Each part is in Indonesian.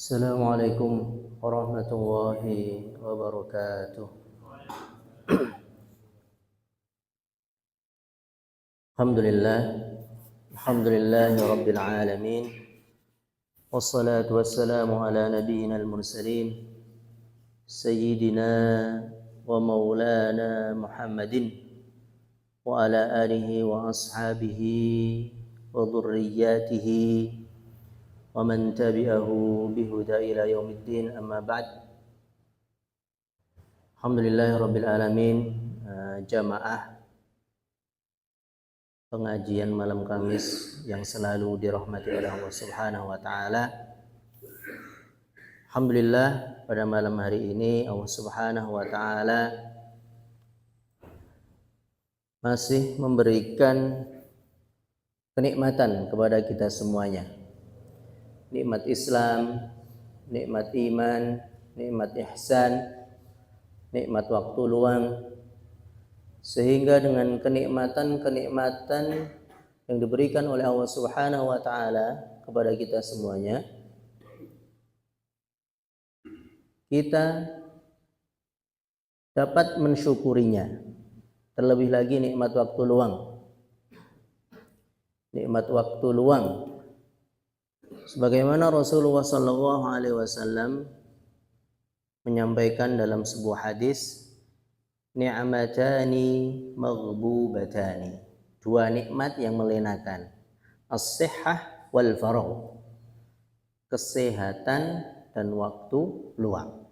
Assalamualaikum warahmatullahi wabarakatuh. Alhamdulillah, alhamdulillahi rabbil alamin. Wassalatu wassalamu ala nabiyyina al-mursalin sayyidina wa maulana Muhammadin wa ala alihi wa ashabihi wa dhurriyyatihi wa man tabi'ahu bihuda ila yaumiddin, amma ba'd. Alhamdulillahirabbil alamin. Jamaah pengajian malam Kamis yang selalu dirahmati oleh Allah Subhanahu wa taala. Alhamdulillah, pada malam hari ini Allah Subhanahu wa taala masih memberikan kenikmatan kepada kita semuanya. Nikmat Islam, nikmat iman, nikmat ihsan, nikmat waktu luang, sehingga dengan kenikmatan-kenikmatan yang diberikan oleh Allah Subhanahu wa taala kepada kita semuanya, kita dapat mensyukurinya. Terlebih lagi nikmat waktu luang. Nikmat waktu luang. Sebagaimana Rasulullah sallallahu alaihi wasallam menyampaikan dalam sebuah hadis, ni'matani maghbubatani, dua nikmat yang melenakan, as-sihhah wal faragh, kesehatan dan waktu luang.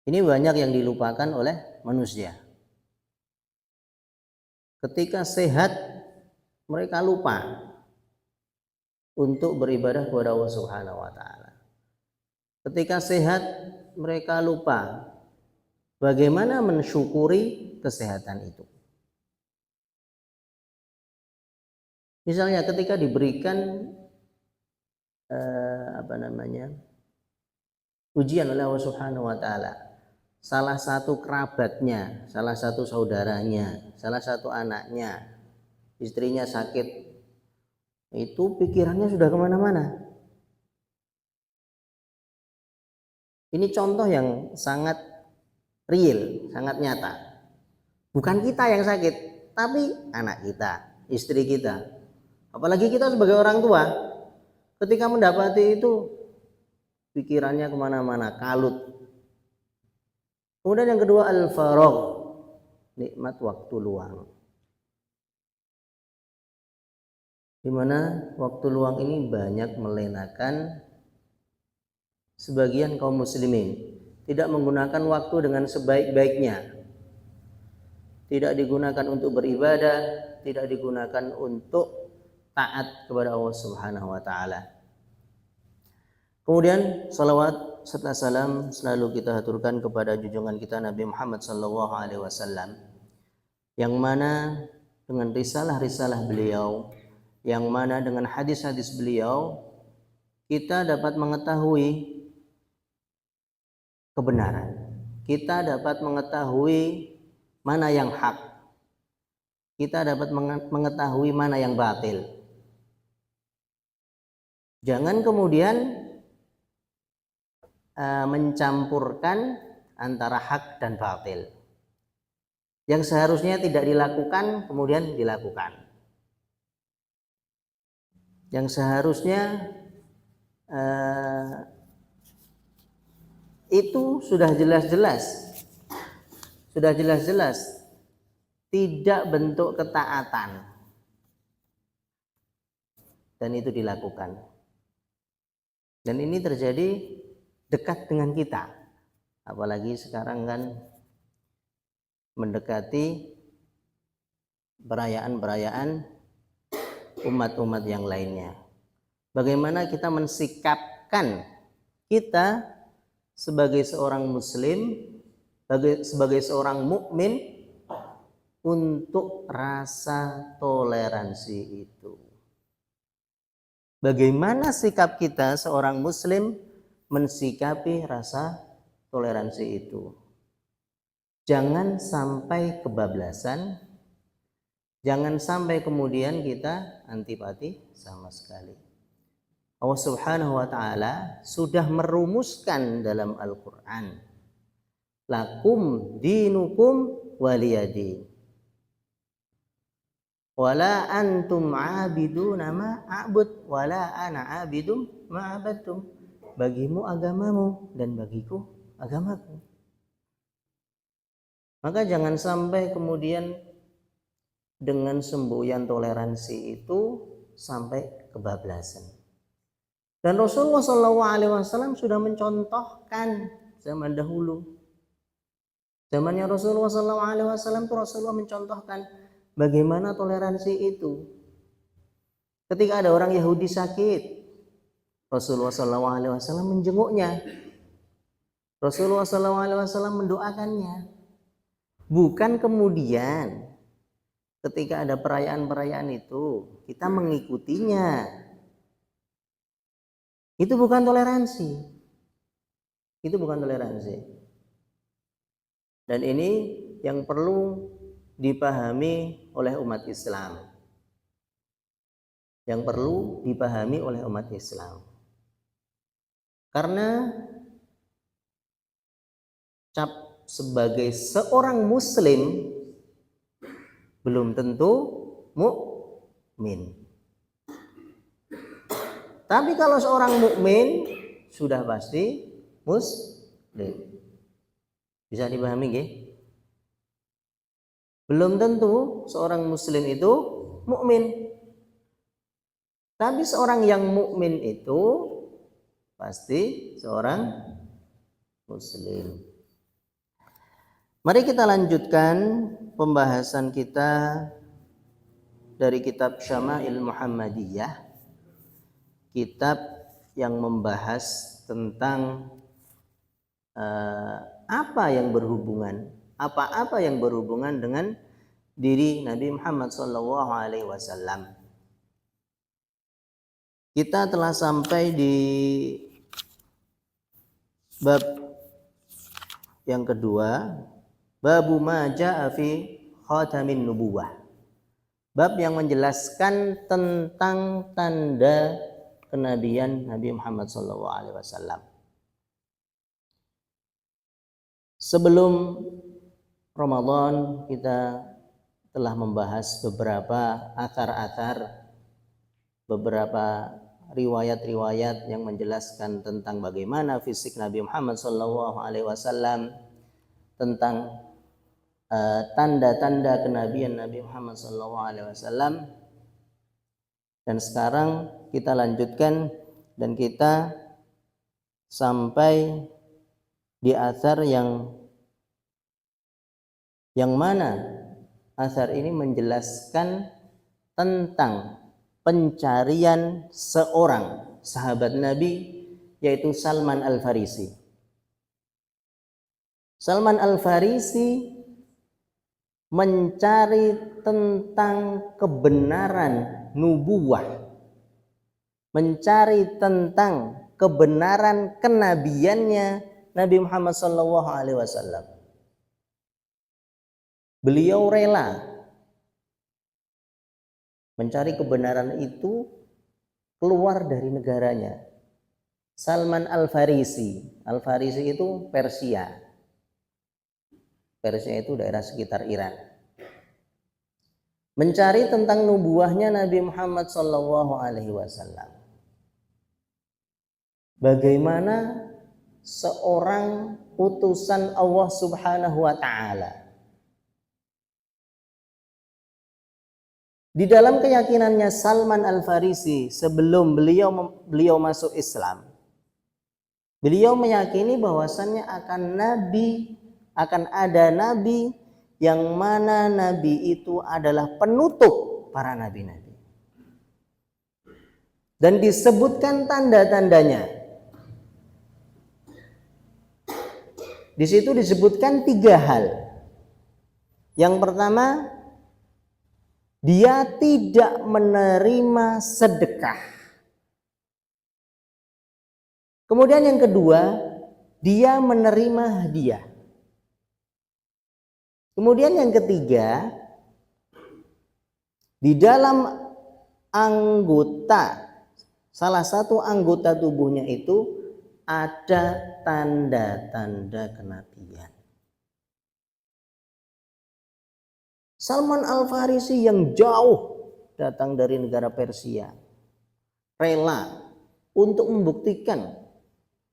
Ini banyak yang dilupakan oleh manusia. Ketika sehat, mereka lupa untuk beribadah kepada Allah Subhanahu wa taala. Ketika sehat, mereka lupa bagaimana mensyukuri kesehatan itu. Misalnya ketika diberikan ujian oleh Allah Subhanahu wa taala, salah satu kerabatnya, salah satu saudaranya, salah satu anaknya, istrinya sakit, itu pikirannya sudah kemana-mana. Ini contoh yang sangat real, sangat nyata. Bukan kita yang sakit, tapi anak kita, istri kita. Apalagi kita sebagai orang tua, ketika mendapati itu, pikirannya kemana-mana, kalut. Kemudian yang kedua, al-faragh, nikmat waktu luang. Di mana waktu luang ini banyak melenakan sebagian kaum muslimin. Tidak menggunakan waktu dengan sebaik-baiknya. Tidak digunakan untuk beribadah, tidak digunakan untuk taat kepada Allah Subhanahu wa taala. Kemudian salawat serta salam selalu kita haturkan kepada junjungan kita Nabi Muhammad sallallahu alaihi wasallam, yang mana dengan risalah-risalah beliau, yang mana dengan hadis-hadis beliau kita dapat mengetahui kebenaran. Kita dapat mengetahui mana yang hak. Kita dapat mengetahui mana yang batil. Jangan kemudian mencampurkan antara hak dan batil. Yang seharusnya tidak dilakukan kemudian dilakukan. Yang seharusnya itu sudah jelas-jelas tidak bentuk ketaatan, dan itu dilakukan. Dan ini terjadi dekat dengan kita, apalagi sekarang kan mendekati perayaan-perayaan umat-umat yang lainnya. Bagaimana kita mensikapkan kita sebagai seorang muslim, sebagai seorang mukmin, untuk rasa toleransi itu. Bagaimana sikap kita seorang muslim mensikapi rasa toleransi itu? Jangan sampai kebablasan, jangan sampai kemudian kita antipati sama sekali. Allah Subhanahu wa taala sudah merumuskan dalam Al-Qur'an, lakum dinukum waliyadin wala antum abiduna ma a'bud wala ana abidum ma abadtum. Bagimu agamamu dan bagiku agamaku. Maka jangan sampai kemudian dengan semboyan toleransi itu sampai kebablasan. Dan Rasulullah SAW sudah mencontohkan zaman dahulu. Zamannya Rasulullah SAW itu Rasulullah mencontohkan bagaimana toleransi itu. Ketika ada orang Yahudi sakit, Rasulullah SAW menjenguknya. Rasulullah SAW mendoakannya. Bukan kemudian ketika ada perayaan-perayaan itu kita mengikutinya. Itu bukan toleransi. Itu bukan toleransi. Dan ini yang perlu dipahami oleh umat Islam. Yang perlu dipahami oleh umat Islam. Karena cap sebagai seorang muslim belum tentu mukmin. Tapi kalau seorang mukmin sudah pasti muslim. Bisa dipahami nggih? Belum tentu seorang muslim itu mukmin. Tapi seorang yang mukmin itu pasti seorang muslim. Mari kita lanjutkan pembahasan kita dari kitab Syama'il Muhammadiyah, kitab yang membahas tentang apa-apa yang berhubungan dengan diri Nabi Muhammad SAW. Kita telah sampai di bab yang kedua, babu ma jaa fi khatamin nubuwah. Bab yang menjelaskan tentang tanda kenabian Nabi Muhammad SAW. Sebelum Ramadan kita telah membahas beberapa athar-athar, beberapa riwayat-riwayat yang menjelaskan tentang bagaimana fisik Nabi Muhammad SAW, tentang tanda-tanda kenabian Nabi Muhammad SAW. Dan sekarang kita lanjutkan dan kita sampai di athar yang mana athar ini menjelaskan tentang pencarian seorang sahabat Nabi, yaitu Salman Al-Farisi. Salman Al-Farisi mencari tentang kebenaran nubuwah, mencari tentang kebenaran kenabiannya Nabi Muhammad SAW. Beliau rela mencari kebenaran itu keluar dari negaranya. Salman Al-Farisi. Al-Farisi itu Persia. Persia itu daerah sekitar Iran. Mencari tentang nubuahnya Nabi Muhammad SAW. Bagaimana seorang utusan Allah Subhanahu wa taala. Di dalam keyakinannya Salman Al-Farisi sebelum beliau masuk Islam, beliau meyakini bahwasannya akan ada nabi yang mana nabi itu adalah penutup para nabi-nabi. Dan disebutkan tanda-tandanya. Di situ disebutkan 3 hal. Yang pertama, dia tidak menerima sedekah. Kemudian yang kedua, dia menerima hadiah. Kemudian yang ketiga, di dalam anggota salah satu anggota tubuhnya itu ada tanda-tanda kenabian. Salman Al-Farisi yang jauh datang dari negara Persia, rela untuk membuktikan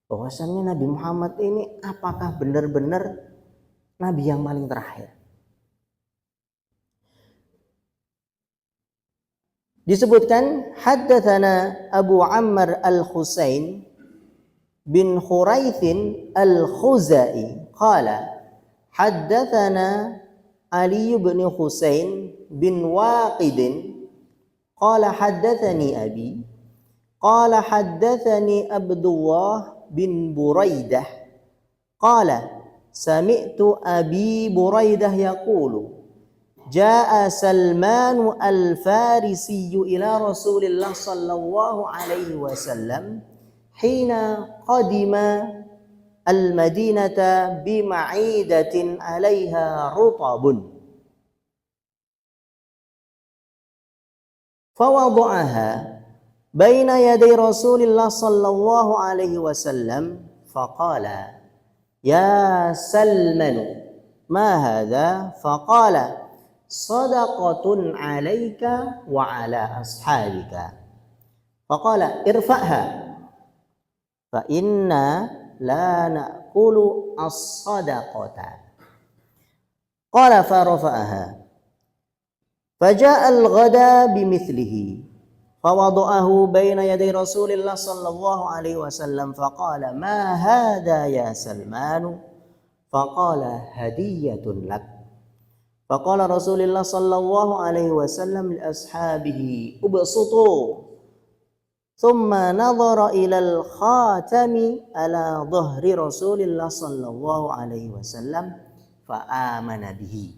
bahwasannya Nabi Muhammad ini apakah benar-benar Nabi yang paling terakhir. Disebutkan haddatsana Abu Ammar Al-Husain bin Khuraithin Al-Khuzai qala haddatsana Ali bin Husain bin Waqid qala haddatsani abi qala haddatsani Abdullah bin Buraidah qala sami'tu Abi Buraidah yaqulu jaa Salman al-Farisi ila Rasulillah sallallahu alaihi wasallam hina qadima al-Madinata bima'idatin 'alaiha rutabun fawada'aha baina yaday Rasulillah sallallahu alaihi wasallam faqala ya Salman ma hadha faqala sadaqatun 'alaika wa 'ala ashabika faqala irfa'ha fa inna la na'kulu as-sadaqata qala fa rafa'aha faja'a al-ghada bimithlihi fawada'ahu baina yaday Rasulillah sallallahu alaihi wasallam faqala ma hadha ya Salman faqala hadiyatun lak faqala Rasulullah sallallahu alaihi wasallam li ashabihi ubsutu thumma nadhara ila al-khatami ala dhahri Rasulillah sallallahu alaihi wasallam fa amana bihi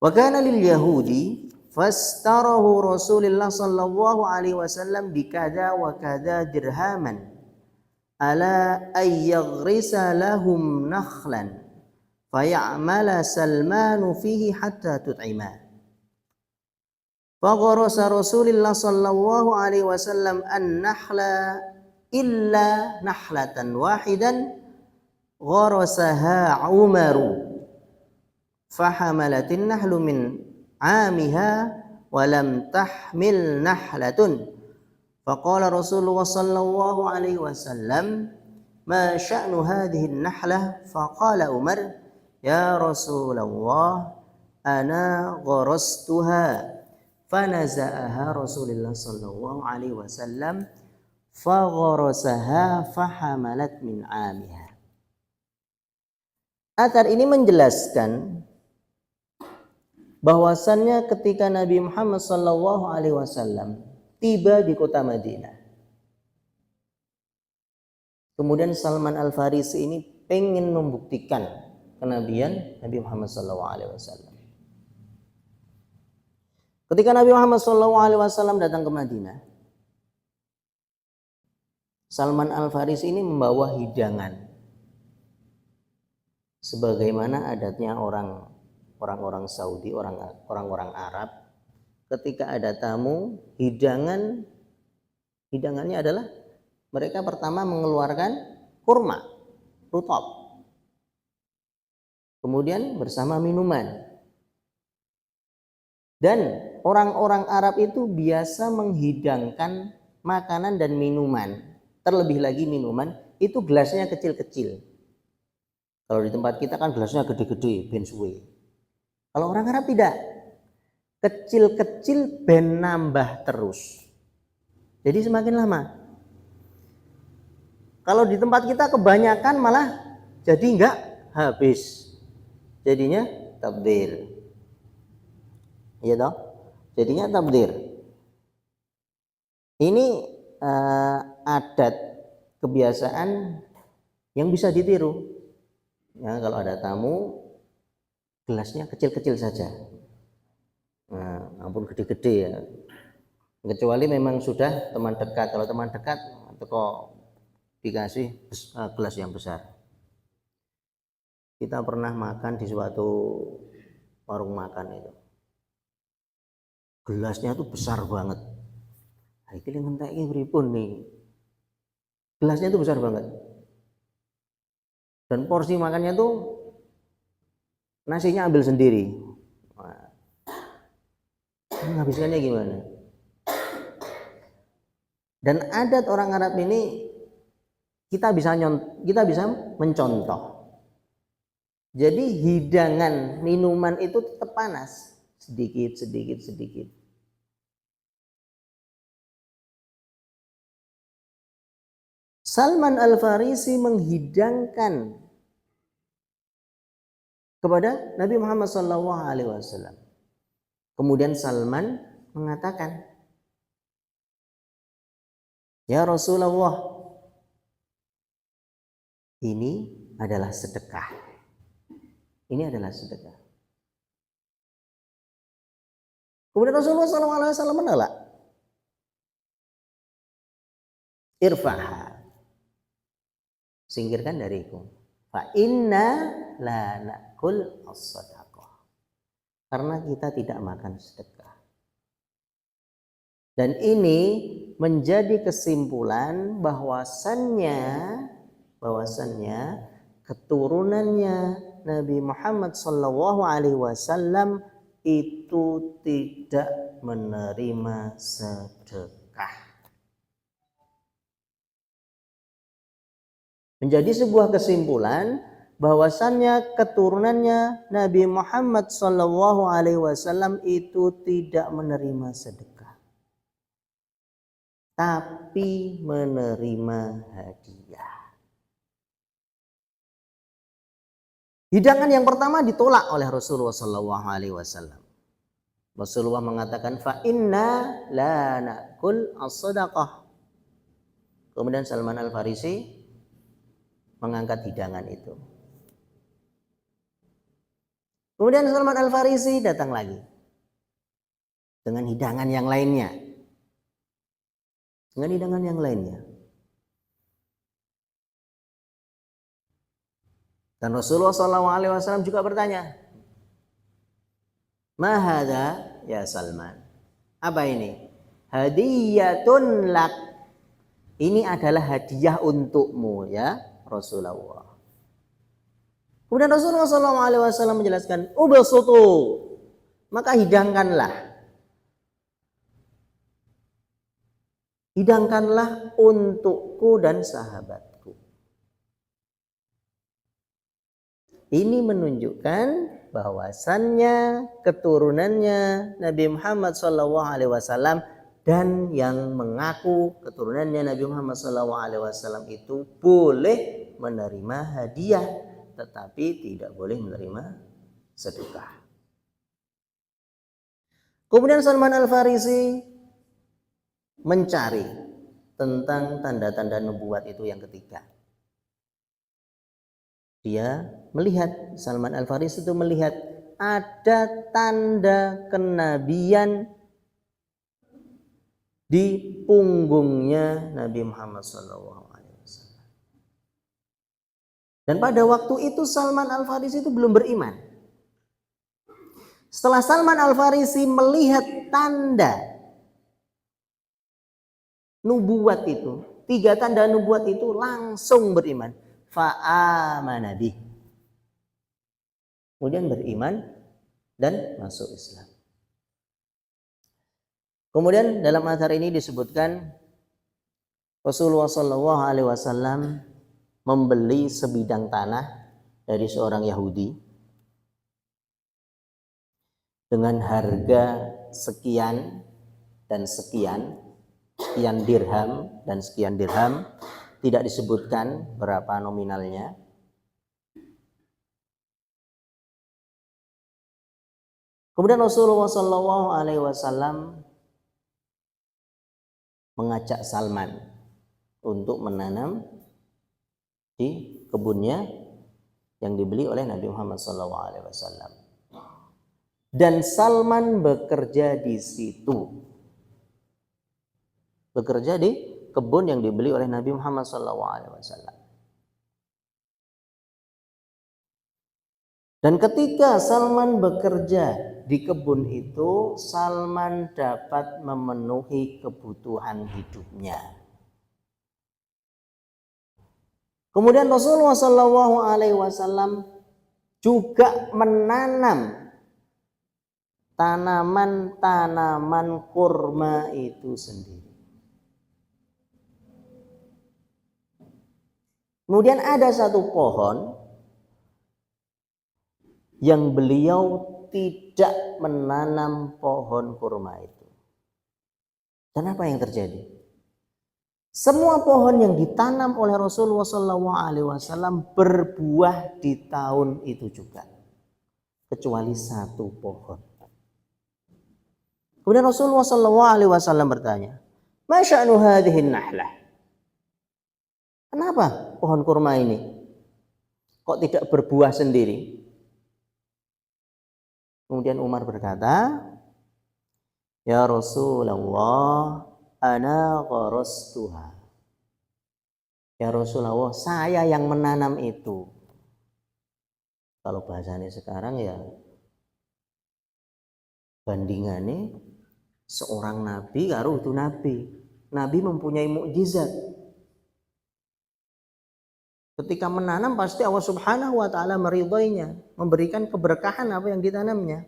wa kana lil yahudi fastarahu Rasulullah sallallahu alaihi wasallam bikada wa kada dirhaman ala ay yaghrisa lahum nakhlan fay'amala Salmanu fihi hatta tut'ima fagharasa Rasulullah sallallahu alaihi wasallam an-nakhla illa nahlatan wahidan gharasaha Umaru fahamalatin nahlu min amiha wa lam tahmil nahlatun faqala Rasulullah sallallahu alaihi wasallam ma sya'nu hadhihi an-nahlah faqala Umar ya Rasulullah ana gharastuha fanaza'aha Rasulullah sallallahu alaihi wasallam fagharasaha fahamalat min amiha. Athar ini menjelaskan bahwasannya ketika Nabi Muhammad sallallahu alaihi wasallam tiba di kota Madinah, kemudian Salman Al-Farisi ini pengen membuktikan kenabian Nabi Muhammad sallallahu alaihi wasallam. Ketika Nabi Muhammad sallallahu alaihi wasallam datang ke Madinah, Salman Al-Farisi ini membawa hidangan sebagaimana adatnya orang-orang Saudi, orang-orang Arab. Ketika ada tamu, hidangannya adalah mereka pertama mengeluarkan kurma, rutab. Kemudian bersama minuman. Dan orang-orang Arab itu biasa menghidangkan makanan dan minuman. Terlebih lagi minuman, itu gelasnya kecil-kecil. Kalau di tempat kita kan gelasnya gede-gede, ben suwe. Kalau orang Arab tidak. Kecil-kecil ben nambah terus. Jadi semakin lama. Kalau di tempat kita kebanyakan malah jadi enggak habis. Jadinya tabdir. Iya toh? Jadinya tabdir. Ini adat kebiasaan yang bisa ditiru. Ya, kalau ada tamu gelasnya kecil-kecil saja. Nah, ampun gede-gede ya. Kecuali memang sudah teman dekat. Kalau teman dekat kok dikasih gelas yang besar. Kita pernah makan di suatu warung makan itu. Gelasnya tuh besar banget. Iki ngentek iki pripun nih. Gelasnya itu besar banget. Dan porsi makannya tuh nasinya ambil sendiri. Wah, menghabiskannya gimana? Dan adat orang Arab ini kita bisa mencontoh. Jadi hidangan minuman itu tetap panas, sedikit. Salman Al-Farisi menghidangkan kepada Nabi Muhammad SAW. Kemudian Salman mengatakan, "Ya Rasulullah, ini adalah sedekah. Ini adalah sedekah." Kemudian Rasulullah SAW menolak. "Irfa'ha, singkirkan dariku. Fa inna la na'kul as-sadaqah." Karena kita tidak makan sedekah. Dan ini menjadi kesimpulan bahwasannya keturunannya Nabi Muhammad SAW itu tidak menerima sedekah. Menjadi sebuah kesimpulan bahwasannya keturunannya Nabi Muhammad SAW itu tidak menerima sedekah, tapi menerima hadiah. Hidangan yang pertama ditolak oleh Rasulullah SAW. Rasulullah mengatakan, "Fa inna la na'kul as-sadaqah." Kemudian Salman Al-Farisi mengangkat hidangan itu. Kemudian Salman Al-Farisi datang lagi dengan hidangan yang lainnya. Dan Rasulullah SAW juga bertanya, "Ma hadza ya Salman?" Apa ini? "Hadiyatun lak." Ini adalah hadiah untukmu ya Rasulullah. Kemudian Rasulullah SAW menjelaskan, "Ubasutu." Maka hidangkanlah untukku dan sahabatku. Ini menunjukkan bahwasannya keturunannya Nabi Muhammad SAW dan yang mengaku keturunannya Nabi Muhammad SAW itu boleh menerima hadiah, tetapi tidak boleh menerima sedekah. Kemudian Salman Al-Farisi mencari tentang tanda-tanda nubuat itu yang ketiga. Salman Al-Farisi itu melihat ada tanda kenabian di punggungnya Nabi Muhammad SAW. Dan pada waktu itu Salman Al-Farisi itu belum beriman. Setelah Salman Al-Farisi melihat tanda nubuat itu, 3 tanda nubuat itu, langsung beriman. Fa'amana bih. Kemudian beriman dan masuk Islam. Kemudian dalam athar ini disebutkan Rasulullah SAW membeli sebidang tanah dari seorang Yahudi dengan harga sekian dan sekian dirham dan sekian dirham, tidak disebutkan berapa nominalnya. Kemudian Rasulullah SAW mengajak Salman untuk menanam di kebunnya yang dibeli oleh Nabi Muhammad SAW. Dan Salman bekerja di situ, bekerja di kebun yang dibeli oleh Nabi Muhammad SAW. Dan ketika Salman bekerja di kebun itu, Salman dapat memenuhi kebutuhan hidupnya. Kemudian Rasulullah SAW juga menanam tanaman-tanaman kurma itu sendiri. Kemudian ada satu pohon yang beliau tidak menanam pohon kurma itu. Dan apa yang terjadi? Semua pohon yang ditanam oleh Rasulullah SAW berbuah di tahun itu juga, kecuali satu pohon. Kemudian Rasulullah SAW bertanya, "Ma sya'nu hadhihi nahlah?" Kenapa pohon kurma ini kok tidak berbuah sendiri? Kemudian Umar berkata, "Ya Rasulullah, ana gharastuha." Ya Rasulullah, saya yang menanam itu. Kalau bahasanya sekarang ya bandingannya seorang nabi karo itu nabi. Nabi mempunyai mukjizat. Ketika menanam pasti Allah Subhanahu wa taala meridhoinya, memberikan keberkahan apa yang ditanamnya.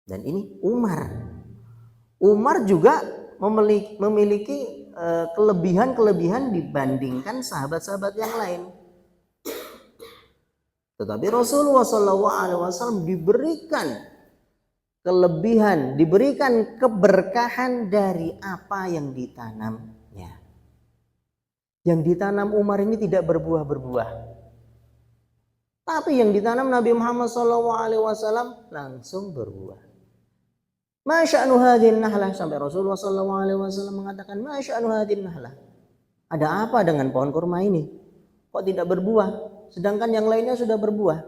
Dan ini Umar. Umar juga memiliki kelebihan-kelebihan dibandingkan sahabat-sahabat yang lain. Tetapi Rasulullah SAW diberikan kelebihan, diberikan keberkahan dari apa yang ditanamnya. Yang ditanam Umar ini tidak berbuah-berbuah, tapi yang ditanam Nabi Muhammad SAW langsung berbuah. Ma sya'nu hadhin nahlah, sampai Rasulullah SAW mengatakan, ma sya'nu hadhin nahlah, ada apa dengan pohon kurma ini kok tidak berbuah sedangkan yang lainnya sudah berbuah?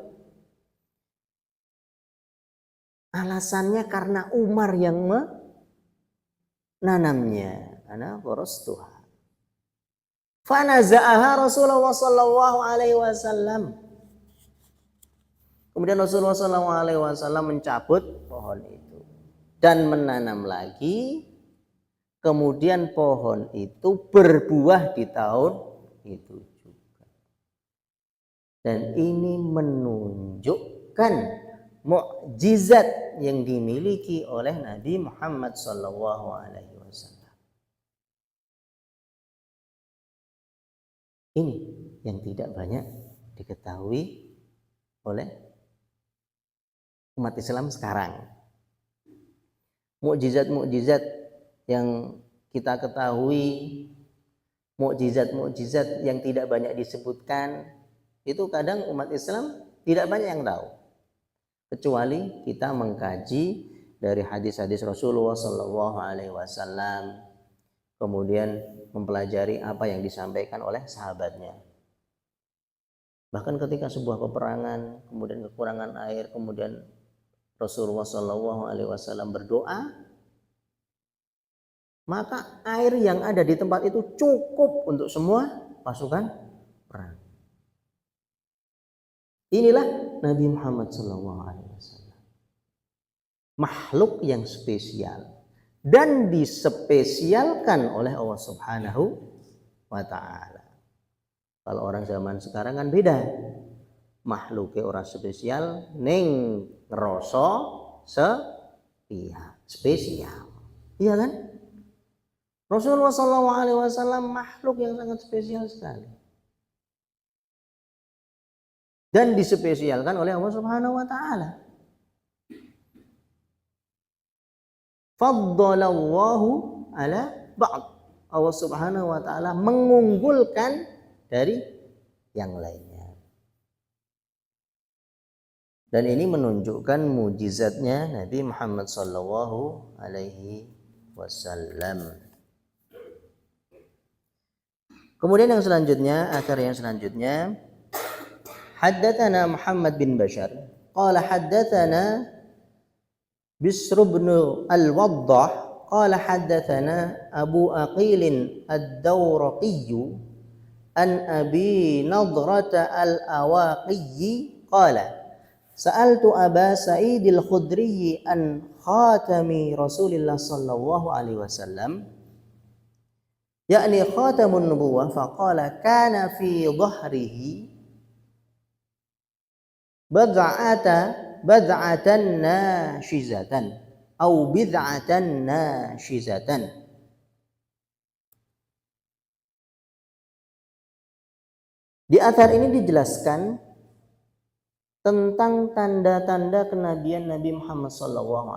Alasannya karena Umar yang menanamnya. Ana gharastuha. Fanaza'aha Rasulullah SAW. Kemudian Rasulullah SAW mencabut pohon itu dan menanam lagi. Kemudian pohon itu berbuah di tahun itu juga. Dan ini menunjukkan mukjizat yang dimiliki oleh Nabi Muhammad SAW. Ini yang tidak banyak diketahui oleh umat Islam sekarang. Mukjizat-mukjizat yang kita ketahui, mukjizat-mukjizat yang tidak banyak disebutkan, itu kadang umat Islam tidak banyak yang tahu. Kecuali kita mengkaji dari hadis-hadis Rasulullah SAW, kemudian mempelajari apa yang disampaikan oleh sahabatnya. Bahkan ketika sebuah peperangan, kemudian kekurangan air, kemudian Rasulullah SAW berdoa, maka air yang ada di tempat itu cukup untuk semua pasukan perang. Inilah Nabi Muhammad SAW, makhluk yang spesial dan dispesialkan oleh Allah Subhanahu wa taala. Kalau orang zaman sekarang kan beda. Makhluknya orang spesial ning ngerasa sepihak, spesial. Iya kan? Rasulullah SAW makhluk yang sangat spesial sekali. Dan dispesialkan oleh Allah Subhanahu wa taala. Faddalallahu ala ba'd. Allah Subhanahu wa taala mengunggulkan dari yang lainnya. Dan ini menunjukkan mujizatnya Nabi Muhammad sallallahu alaihi wasallam. Kemudian yang selanjutnya, akhir yang selanjutnya, haddatsana Muhammad bin Bashar qala haddatsana Bisr bin Al-Waddah qala haddatsana Abu Aqil Ad-Dawraqi an Abi Nadrata Al-Awaqi qala sa'altu Aba Sa'id al-Khudri an khatami Rasulillah sallallahu alaihi wasallam yakni khatamun nubuwah faqala kana fi dhahrihi bad'atan nashizatan au bid'atan nashizatan. Di athar ini dijelaskan tentang tanda-tanda kenabian Nabi Muhammad SAW.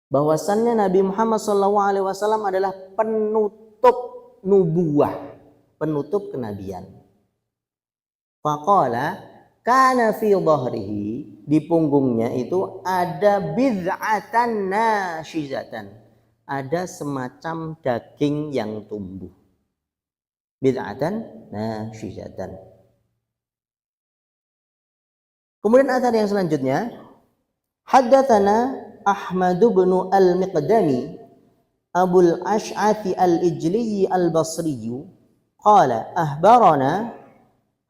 Bahwasannya Nabi Muhammad SAW adalah penutup nubuah, penutup kenabian. Faqala kana fi dhahrihi, di punggungnya itu ada bid'atan nashizatan, ada semacam daging yang tumbuh. Bid'atan nashizatan. Kemudian athar yang selanjutnya, haddatsana Ahmad bin al-Miqdami Abul Ash'ath al-Ijli al-Basri qala ahbarana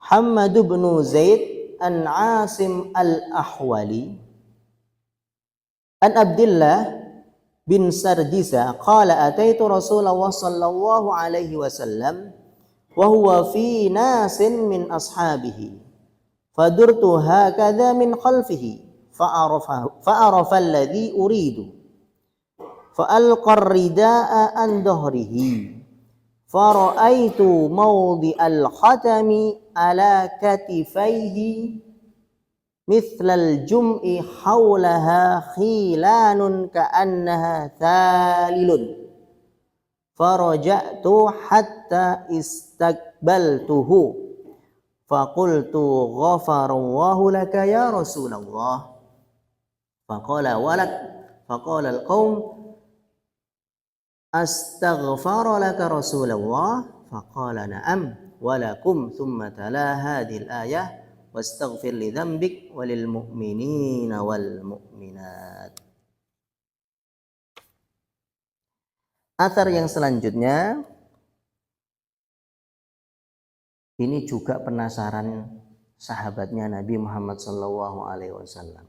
Hammad bin Zaid an Asim al-Ahwali an Abdullah bin Sardisa qala ataitu Rasulullah sallallahu alaihi wasallam wa huwa fi nasin min ashabihi fadurtu hakadha min khalfihi fa'arafa alladhi uridu fa'alqa ar-rida'a an dhahrihi fara'aitu mawdi al-khatami ala katifaihi mithlal jum'i hawlaha khilanun ka'annaha thalilun faraja'tu hatta istaqbaltuhu faqultu ghafarallahu laka ya Rasulullah faqala walak faqala al-qaum astaghfara laka Rasulullah faqala na'am walakum thumma tala hadhihi al-ayah wastaghfir li dhanbik walil mu'minina wal mu'minat. Athar yang selanjutnya ini juga penasaran sahabatnya Nabi Muhammad sallallahu alaihi wasallam.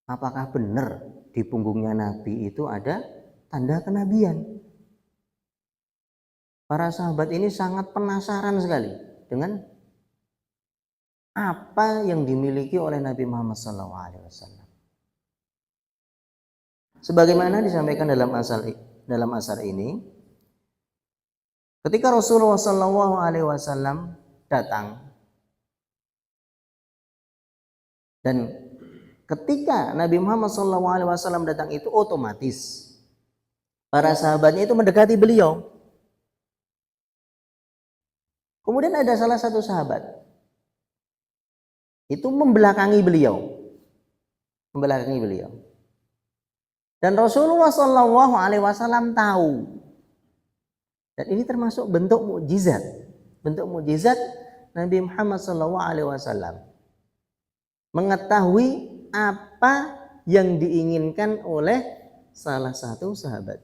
Apakah benar di punggungnya Nabi itu ada tanda kenabian? Para sahabat ini sangat penasaran sekali dengan apa yang dimiliki oleh Nabi Muhammad SAW. Sebagaimana disampaikan dalam asar ini, ketika Rasulullah SAW datang dan ketika Nabi Muhammad SAW datang itu otomatis para sahabatnya itu mendekati beliau. Kemudian ada salah satu sahabat itu membelakangi beliau. Dan Rasulullah SAW tahu. Dan ini termasuk bentuk mukjizat. Bentuk mukjizat Nabi Muhammad SAW. Mengetahui apa yang diinginkan oleh salah satu sahabat.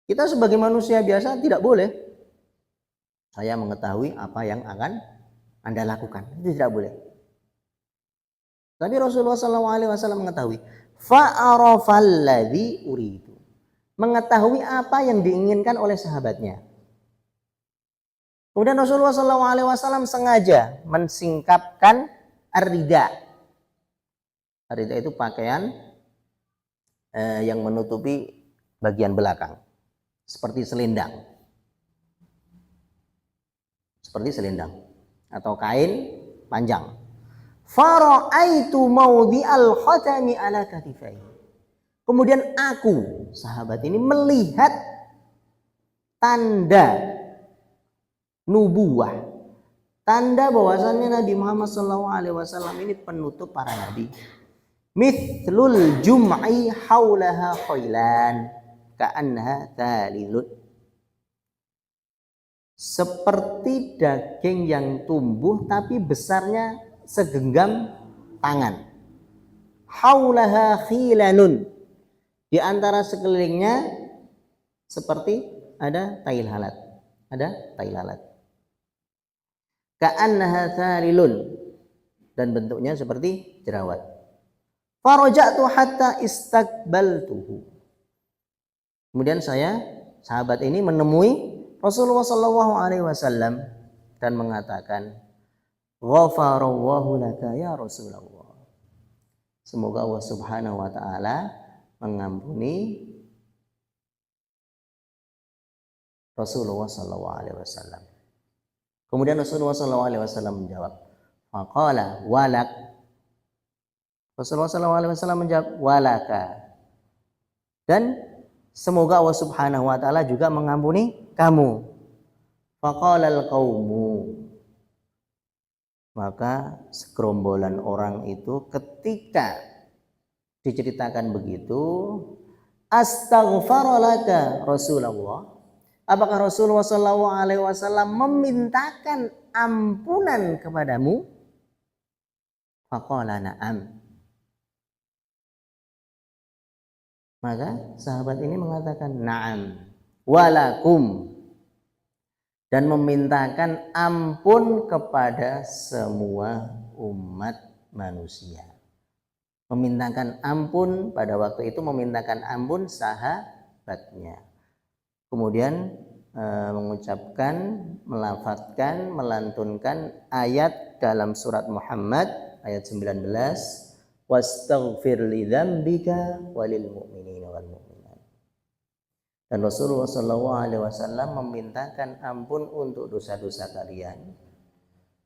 Kita sebagai manusia biasa tidak boleh. Saya mengetahui apa yang akan Anda lakukan. Itu tidak boleh. Tapi Rasulullah SAW mengetahui. Fa'arafalladzi uridu. Mengetahui apa yang diinginkan oleh sahabatnya. Kemudian Rasulullah SAW sengaja mensingkapkan ar-rida. Ar-rida itu pakaian yang menutupi bagian belakang. Seperti selendang. Atau kain panjang. Fara'aitu mawdi'al khatami ala katifai. Kemudian aku, sahabat ini, melihat tanda nubuwah, tanda bahwasannya Nabi Muhammad SAW ini penutup para nabi. Mithlul jum'i haulaha khailan ka'annaha thalilun. Seperti daging yang tumbuh tapi besarnya segenggam tangan. Haulaha khilanun. Di antara sekelilingnya seperti ada tai lalat. ka'annaha tharilun, dan bentuknya seperti jerawat. Faraja'tu hatta istaqbaltuhu. Kemudian sahabat ini menemui Rasulullah sallallahu alaihi wasallam dan mengatakan, "Ghafarallahu laka ya Rasulullah." Semoga Allah Subhanahu wa taala mengampuni Rasulullah sallallahu alaihi wasallam. Kemudian Rasulullah sallallahu alaihi wasallam menjawab, faqala walak. Rasulullah sallallahu alaihi wasallam menjawab, walaka. Dan semoga Allah Subhanahu wa taala juga mengampuni kamu. Faqala al-qaumu. Maka segerombolan orang itu ketika diceritakan begitu, astaghfaralaka Rasulullah. Apakah Rasulullah sallallahu alaihi wasallam memintakan ampunan kepadamu? Faqala na'am. Maka sahabat ini mengatakan na'am walakum, dan memintakan ampun kepada semua umat manusia. Memintakan ampun pada waktu itu, memintakan ampun sahabatnya. Kemudian mengucapkan, melafadzkan, melantunkan ayat dalam surat Muhammad ayat 19, wastaghfir li dzambika walil mu'minina wal mu'minat. Dan Rasulullah sallallahu alaihi wasallam memintakan ampun untuk dosa-dosa kalian,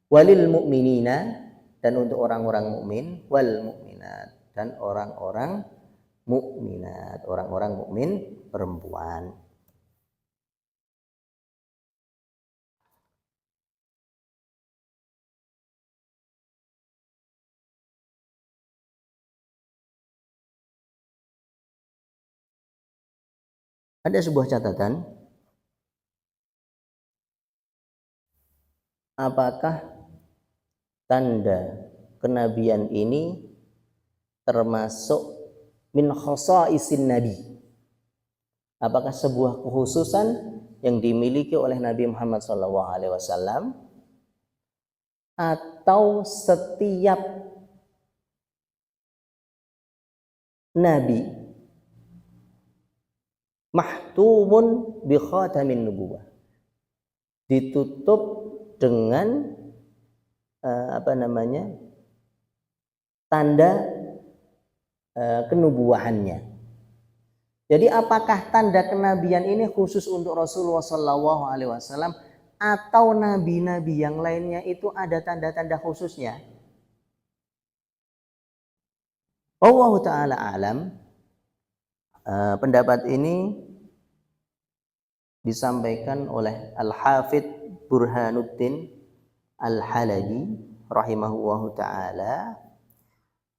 walil mu'minina, dan untuk orang-orang mukmin, wal mu'minat, dan orang-orang mukminat, orang-orang mukmin perempuan. Ada sebuah catatan, apakah tanda kenabian ini termasuk min khosaisin nabi? Apakah sebuah kekhususan yang dimiliki oleh Nabi Muhammad SAW, atau setiap nabi mahtumun bi khatamin nubuwah, ditutup dengan tanda kenubuahannya. Jadi apakah tanda kenabian ini khusus untuk Rasulullah sallallahu alaihi wasallam, atau nabi-nabi yang lainnya itu ada tanda-tanda khususnya? Allah taala alam. Pendapat ini disampaikan oleh Al-Hafidh Burhanuddin Al-Halabi rahimahullahu ta'ala,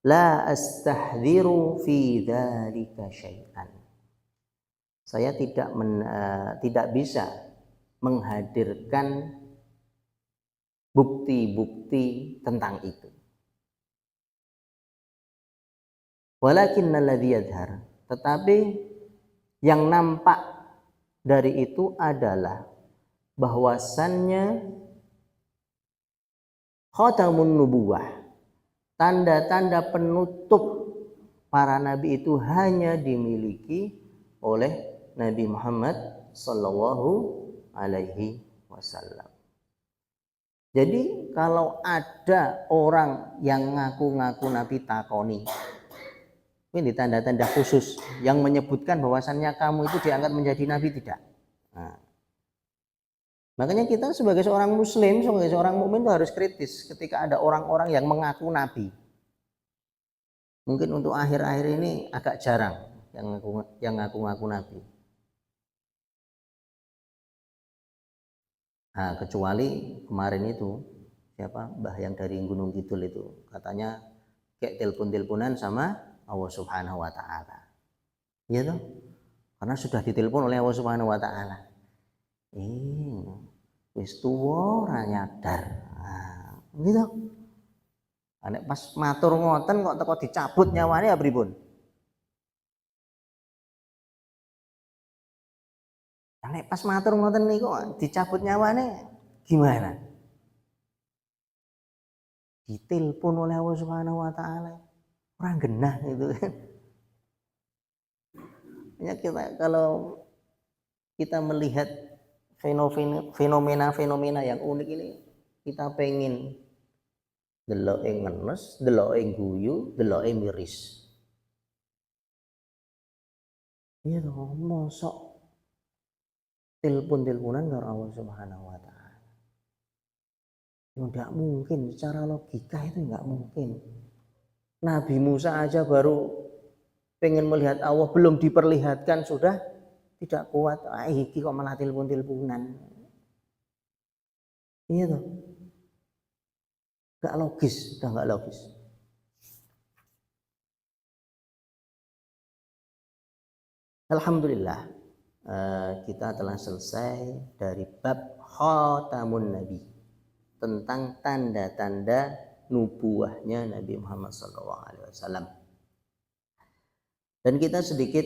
la astahdhiru fi dzalika syai'an. Saya tidak bisa menghadirkan bukti-bukti tentang itu. Walakinnalladzi yadhhar, tetapi yang nampak dari itu adalah bahwasannya khatamun nubuwah, tanda-tanda penutup para nabi itu hanya dimiliki oleh Nabi Muhammad sallallahu alaihi wasallam. Jadi kalau ada orang yang ngaku-ngaku nabi, takoni, ini tanda-tanda khusus yang menyebutkan bahwasannya kamu itu diangkat menjadi nabi, tidak. Nah, makanya kita sebagai seorang muslim, sebagai seorang mukmin itu harus kritis ketika ada orang-orang yang mengaku nabi. Mungkin untuk akhir-akhir ini agak jarang yang ngaku-ngaku nabi. Nah, kecuali kemarin itu siapa, Mbah yang dari Gunung Kidul itu, katanya kayak telepon-teleponan sama Allah Subhanahu wa taala. Iya toh? Karena sudah ditelepon oleh Allah Subhanahu wa taala. Wis tuwa ora nyadar. Nah, gitu. Nek pas matur ngoten kok teko dicabut nyawane ya pripun? Nek pas matur ngoten niku dicabut nyawane gimana? ditelepon oleh Allah Subhanahu wa taala. Orang genah itu kan. Ya kalau kita melihat fenomena-fenomena yang unik ini, kita pengen deloke ngenes, deloke guyu, deloke miris. Iya toh, mosok telepon-teleponan karo Allah Subhanahu wa taala. Enggak mungkin, secara logika itu enggak mungkin. Nabi Musa aja baru pengen melihat Allah, belum diperlihatkan sudah tidak kuat. Iki kok malah telepon-teleponan. Iya toh. Enggak logis, udah enggak logis. Alhamdulillah, kita telah selesai dari bab khatamun nabi, tentang tanda-tanda nubuahnya Nabi Muhammad SAW. Dan kita sedikit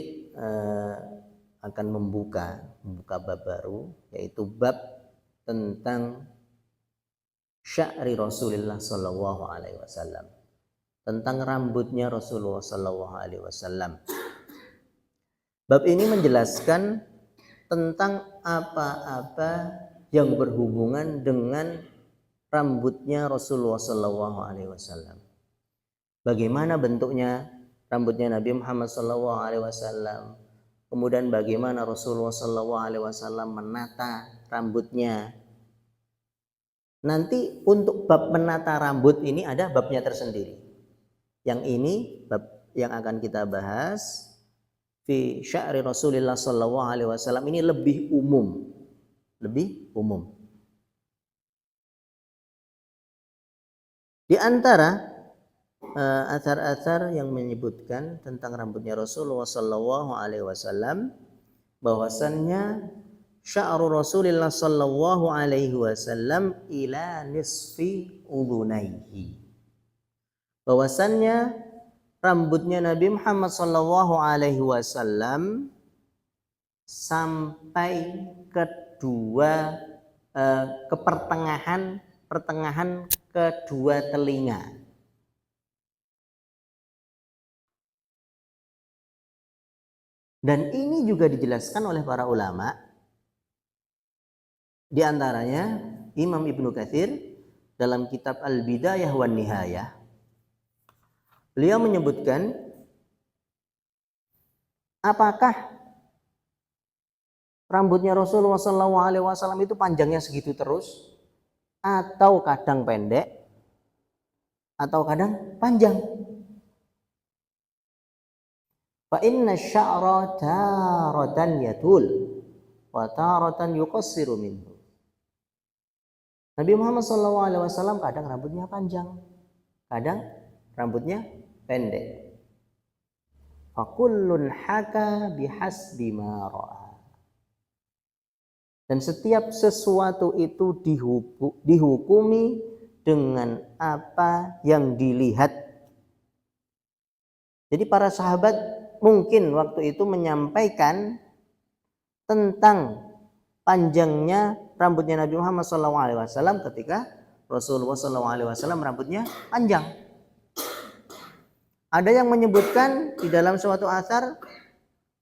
akan membuka bab baru, yaitu bab tentang sya'ri Rasulullah SAW, tentang rambutnya Rasulullah SAW. Bab ini menjelaskan tentang apa-apa yang berhubungan dengan rambutnya Rasulullah SAW. Bagaimana bentuknya rambutnya Nabi Muhammad SAW, kemudian bagaimana Rasulullah SAW menata rambutnya. Nanti untuk bab menata rambut ini ada babnya tersendiri. Yang ini bab yang akan kita bahas fi sya'ri Rasulullah SAW ini lebih umum. Di antara athar-athar yang menyebutkan tentang rambutnya Rasulullah SAW, bahwasannya sya'ru Rasulullah SAW ila nisfi udhunaihi, bahwasannya rambutnya Nabi Muhammad SAW sampai ke pertengahan kedua telinga. Dan ini juga dijelaskan oleh para ulama, di antaranya Imam Ibnu Katsir dalam kitab Al-Bidayah wan Nihayah. Beliau menyebutkan, apakah rambutnya Rasulullah SAW itu panjangnya segitu terus, atau kadang pendek, atau kadang panjang. Fa inna sya'ra taratan yatul wa taratan yuqassiru minhu. Nabi Muhammad SAW kadang rambutnya panjang, kadang rambutnya pendek. Fa kullun haka bihasbi ma ra'a. Dan setiap sesuatu itu dihukumi dengan apa yang dilihat. Jadi para sahabat mungkin waktu itu menyampaikan tentang panjangnya rambutnya Nabi Muhammad SAW ketika Rasulullah SAW rambutnya panjang. Ada yang menyebutkan di dalam suatu atsar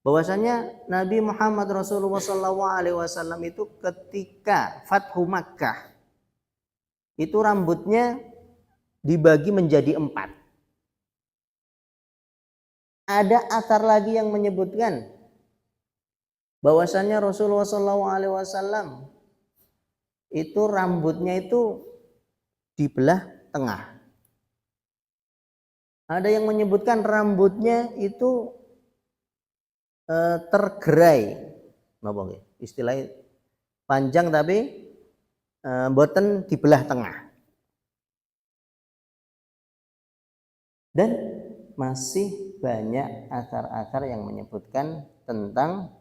bahwasanya Nabi Muhammad Rasulullah SAW itu ketika Fathu Makkah itu rambutnya dibagi menjadi 4. Ada atsar lagi yang menyebutkan bahwasannya Rasulullah SAW itu rambutnya itu dibelah tengah. Ada yang menyebutkan rambutnya itu tergerai, istilahnya panjang tapi boten dibelah tengah. Dan masih banyak athar-athar yang menyebutkan tentang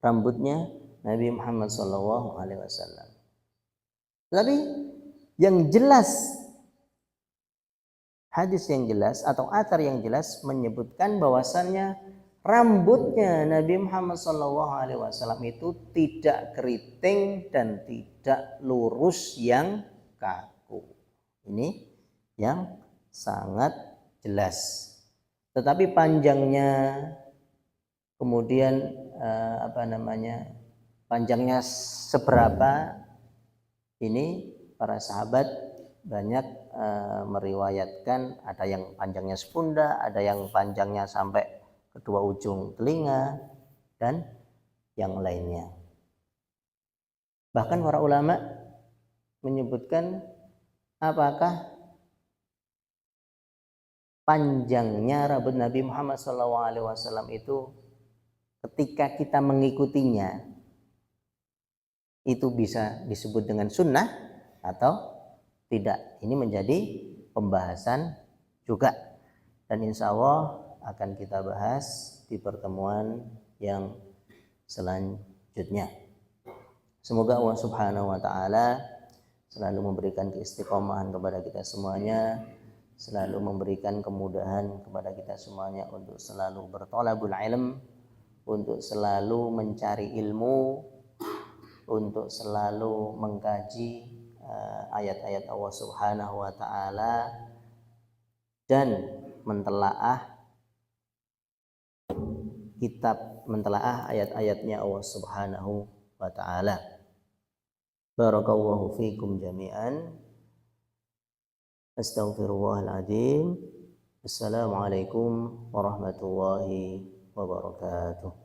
rambutnya Nabi Muhammad SAW. Tapi yang jelas, hadis yang jelas atau athar yang jelas menyebutkan bahwasannya rambutnya Nabi Muhammad SAW itu tidak keriting dan tidak lurus yang kaku. Ini yang sangat jelas. Tetapi panjangnya, kemudian panjangnya seberapa, ini para sahabat banyak meriwayatkan, ada yang panjangnya sepundak, ada yang panjangnya sampai kedua ujung telinga, dan yang lainnya. Bahkan para ulama menyebutkan apakah panjangnya rambut Nabi Muhammad SAW itu ketika kita mengikutinya itu bisa disebut dengan sunnah atau tidak. Ini menjadi pembahasan juga, dan insya Allah akan kita bahas di pertemuan yang selanjutnya. Semoga Allah Subhanahu wa Ta'ala selalu memberikan keistiqomahan kepada kita semuanya, selalu memberikan kemudahan kepada kita semuanya untuk selalu bertolabul ilm, untuk selalu mencari ilmu, untuk selalu mengkaji ayat-ayat Allah Subhanahu wa Ta'ala, dan mentelaah ayat-ayatnya Allah Subhanahu wa Ta'ala. Barakallahu fikum jami'an. Astaghfirullahaladzim. Assalamualaikum warahmatullahi wabarakatuh.